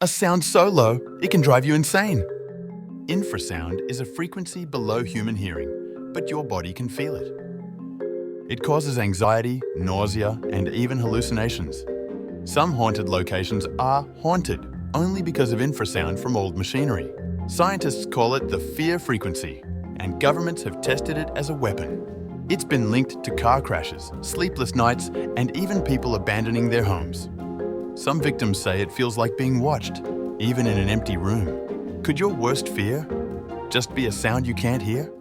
A sound so low, it can drive you insane. Infrasound is a frequency below human hearing, but your body can feel it. It causes anxiety, nausea, and even hallucinations. Some haunted locations are haunted only because of infrasound from old machinery. Scientists call it the fear frequency, and governments have tested it as a weapon. It's been linked to car crashes, sleepless nights, and even people abandoning their homes. Some victims say it feels like being watched, even in an empty room. Could your worst fear just be a sound you can't hear?